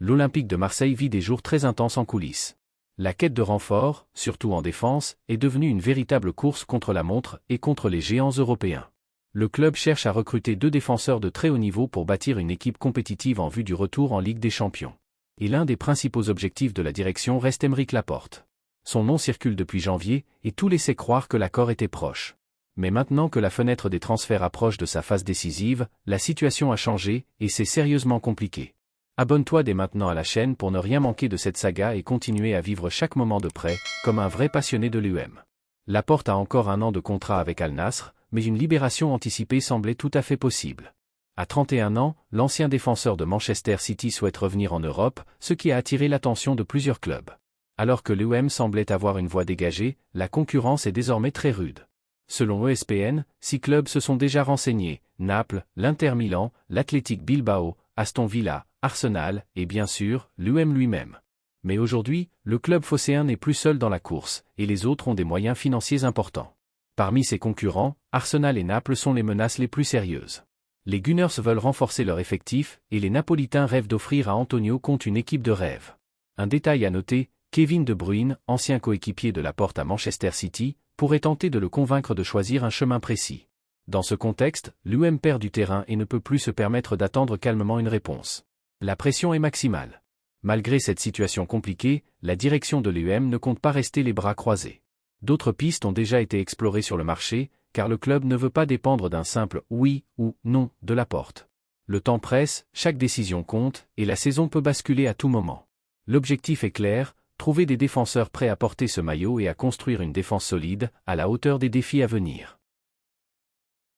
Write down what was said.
l'Olympique de Marseille vit des jours très intenses en coulisses. La quête de renforts, surtout en défense, est devenue une véritable course contre la montre et contre les géants européens. Le club cherche à recruter 2 défenseurs de très haut niveau pour bâtir une équipe compétitive en vue du retour en Ligue des Champions. Et l'un des principaux objectifs de la direction reste Aymeric Laporte. Son nom circule depuis janvier et tout laissait croire que l'accord était proche. Mais maintenant que la fenêtre des transferts approche de sa phase décisive, la situation a changé et c'est sérieusement compliqué. Abonne-toi dès maintenant à la chaîne pour ne rien manquer de cette saga et continuer à vivre chaque moment de près, comme un vrai passionné de l'UM. Laporte a encore 1 an de contrat avec Al Nassr, mais une libération anticipée semblait tout à fait possible. À 31 ans, l'ancien défenseur de Manchester City souhaite revenir en Europe, ce qui a attiré l'attention de plusieurs clubs. Alors que l'UM semblait avoir une voie dégagée, la concurrence est désormais très rude. Selon ESPN, 6 clubs se sont déjà renseignés, Naples, l'Inter Milan, l'Athletic Bilbao, Aston Villa, Arsenal, et bien sûr, l'UM lui-même. Mais aujourd'hui, le club phocéen n'est plus seul dans la course, et les autres ont des moyens financiers importants. Parmi ses concurrents, Arsenal et Naples sont les menaces les plus sérieuses. Les Gunners veulent renforcer leur effectif, et les Napolitains rêvent d'offrir à Antonio Conte une équipe de rêve. Un détail à noter, Kevin De Bruyne, ancien coéquipier de Laporte à Manchester City, pourrait tenter de le convaincre de choisir un chemin précis. Dans ce contexte, l'UM perd du terrain et ne peut plus se permettre d'attendre calmement une réponse. La pression est maximale. Malgré cette situation compliquée, la direction de l'UM ne compte pas rester les bras croisés. D'autres pistes ont déjà été explorées sur le marché, car le club ne veut pas dépendre d'un simple « oui » ou « non » de Laporte. Le temps presse, chaque décision compte, et la saison peut basculer à tout moment. L'objectif est clair, trouver des défenseurs prêts à porter ce maillot et à construire une défense solide, à la hauteur des défis à venir.